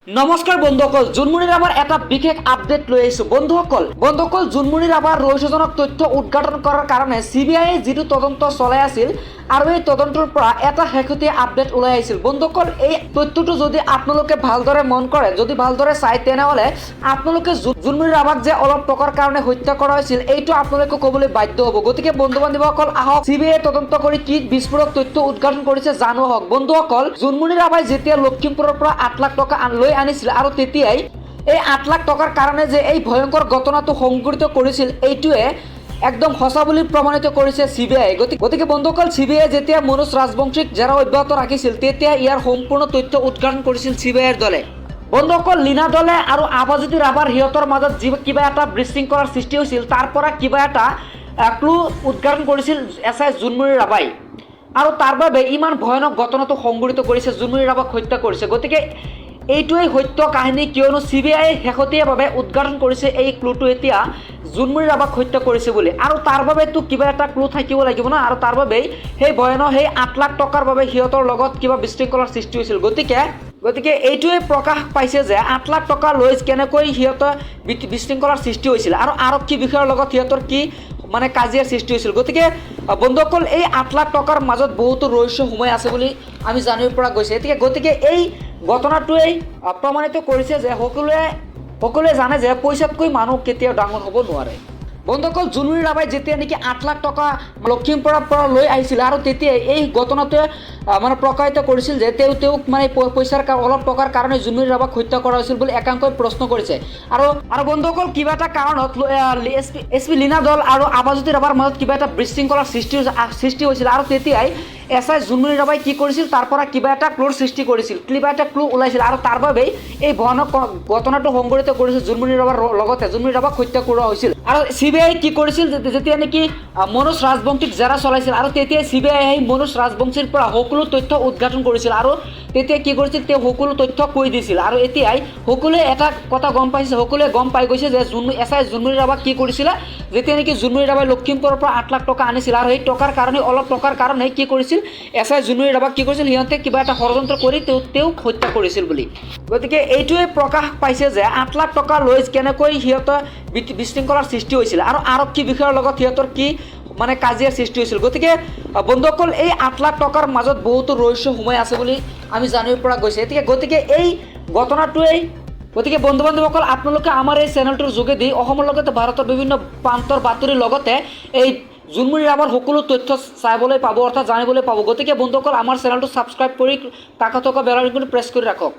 নমস্কাৰ বন্ধুসকল, জোনমণি ৰাভাৰ এটা বিশেষ আপডেট লৈ আহিছোঁ। বন্ধুসকল জোনমণি ৰাভাৰ ৰহস্যজনক তথ্য উদ্ঘাটন কৰাৰ কাৰণে CBI যিটো তদন্ত চলাই আছিল আৰু এই তদন্তৰ পৰা এটা শেহতীয়া আপডেট ওলাই আহিছিল। বন্ধুসকল, এই তথ্যটো যদি আপোনালোকে ভালদৰে মন কৰে, যদি ভালদৰে চাই, তেনেহ'লে আপোনালোকে জোনমণি ৰাভাক যে অলপ টকাৰ কাৰণে হত্যা কৰা হৈছিল এইটো আপোনালোকে ক'বলৈ বাধ্য হ'ব। গতিকে বন্ধু বান্ধৱীসকল, আহক CBI তদন্ত কৰি কি বিস্ফোৰক তথ্য উদ্ঘাটন কৰিছে জানো আহক। বন্ধুসকল, জোনমণি ৰাভাই যেতিয়া লখিমপুৰৰ পৰা 8 লাখ টকা লৈ আনিছিল আৰু তেতিয়াই এই 8 লাখ টকাৰ কাৰণে যে এই ভয়ংকৰ ঘটনাটো সংঘটিত কৰিছিল এইটোৱে একদম সঁচা বুলি প্ৰমাণিত কৰিছে CBI। গতিকে বন্ধুসকল, CBI যেতিয়া মনোজ ৰাজবংশীক জেৰা অব্যাহত ৰাখিছিল তেতিয়া ইয়াৰ সম্পূৰ্ণ তথ্য উদ্ঘাটন কৰিছিল CBIৰ দলে। বন্ধুসকল, লীনা দলে আৰু আবাজ্যোতি ৰাভাৰ সিহঁতৰ মাজত কিবা এটা বিশৃংখলাৰ সৃষ্টি হৈছিল, তাৰ পৰা কিবা এটা ক্লু উদ্ঘাটন কৰিছিল SI জোনমণি ৰাভাই আৰু তাৰ বাবে ইমান ভয়ানক ঘটনাটো সংঘটিত কৰিছে, জোনমণি ৰাভাক হত্যা কৰিছে। গতিকে এইটোৱেই সত্য কাহিনী, কিয়নো CBI শেহতীয়াভাৱে উদ্ঘাটন কৰিছে এই ক্লুটো এতিয়া জোনমণি ৰাভাক হত্যা কৰিছে বুলি, আৰু তাৰ বাবেতো কিবা এটা ক্লু থাকিব লাগিব না, আৰু তাৰ বাবেই সেই ভয়ানক সেই 8 লাখ টকাৰ বাবে সিহঁতৰ লগত কিবা বিশৃংখলাৰ সৃষ্টি হৈছিল। গতিকে এইটোৱে প্ৰকাশ পাইছে যে 8 লাখ টকা লৈ কেনেকৈ সিহঁতৰ বিশৃংখলাৰ সৃষ্টি হৈছিল আৰু আৰক্ষী বিষয়াৰ লগত সিহঁতৰ কি কাজিয়াৰ সৃষ্টি হৈছিল। গতিকে বন্ধুসকল, এই 8 লাখ টকাৰ মাজত বহুতো ৰহস্য সোমাই আছে বুলি আমি জানিব পৰা গৈছে। গতিকে এই ঘটনাটোৱেই প্ৰমাণিত কৰিছে যে সকলোৱে জানে যে পইচাতকৈ মানুহ কেতিয়াও ডাঙৰ হ'ব নোৱাৰে। বন্ধুসকল, জোনমণি ৰাভাই যেতিয়া নেকি 8 লাখ টকা লখিমপুৰৰ পৰা লৈ আহিছিল আৰু তেতিয়াই এই ঘটনাটোৱে প্ৰকাশিত কৰিছিল যে তেওঁক পইচাৰ অলপ টকাৰ কাৰণে জোনমণি ৰাভাক হত্যা কৰা হৈছিল বুলি একাংশই প্ৰশ্ন কৰিছে। আৰু বন্ধুসকল, কিবা এটা কাৰণত SP লীনা দল আৰু আবাজ্যোতি ৰাভাৰ মাজত কিবা এটা বিশৃংখলাৰ সৃষ্টি হৈছিল আৰু তেতিয়াই SI জোনমণি ৰাভাই কি কৰিছিল, তাৰ পৰা কিবা এটা ক্লুৰ সৃষ্টি কৰিছিল, কিবা এটা ক্লু ওলাইছিল আৰু তাৰ বাবেই এই ভয়ানক ঘটনাটো সংঘটিত কৰিছিল জোনমণি ৰাভাৰ লগতে জোনমণি ৰাভাক হত্যা কৰা হৈছিল। আৰু CBI কি কৰিছিল, যেতিয়া নেকি মনোজ ৰাজবংশীক জেৰা চলাইছিল আৰু তেতিয়াই CBI আহি মনোজ ৰাজবংশীৰ পৰা সকলো তথ্য উদ্ঘাটন কৰিছিল আৰু তেতিয়া কি কৰিছিল, তেওঁ সকলো তথ্য কৈ দিছিল। আৰু এতিয়াই সকলোৱে এটা কথা গম পাইছে, সকলোৱে গম পাই গৈছে যে SI জোনমণি ৰাভাক কি কৰিছিলে, যেতিয়া নেকি জোনমণি ৰাভাই লখিমপুৰৰ পৰা 8 লাখ টকা আনিছিল আৰু সেই টকাৰ কাৰণে অলপ টকাৰ কাৰণে কি কৰিছিল, SI জোনমণি ৰাভাক কি কৰিছিল, সিহঁতে কিবা এটা ষড়যন্ত্ৰ কৰি তেওঁক হত্যা কৰিছিল বুলি। গতিকে এইটোৱে প্ৰকাশ পাইছে যে 8 লাখ টকা লৈ কেনেকৈ সিহঁতৰ বিশৃংখলাৰ সৃষ্টি হৈছিল আৰু আৰক্ষী বিষয়াৰ লগত সিহঁতৰ কি কাজিয়াৰ সৃষ্টি হৈছিল। গতিকে বন্ধুসকল, এই 8 লাখ টকাৰ মাজত বহুতো ৰহস্য সোমাই আছে বুলি আমি জানিব পৰা গৈছে। গতিকে এই ঘটনাটোৱেই বন্ধু বান্ধৱীসকল, আপোনালোকে আমাৰ এই চেনেলটোৰ যোগেদি অসমৰ লগতে ভাৰতৰ বিভিন্ন প্ৰান্তৰ বাতৰিৰ লগতে এই জোনমণি ৰাভাৰ সকলো তথ্য চাবলৈ পাব, অৰ্থাৎ জানিবলৈ পাব। গতিকে বন্ধুসকল, আমাৰ চেনেলটো ছাবস্ক্ৰাইব কৰি কাষত থকা বেল আইকনটো প্ৰেছ কৰি ৰাখক।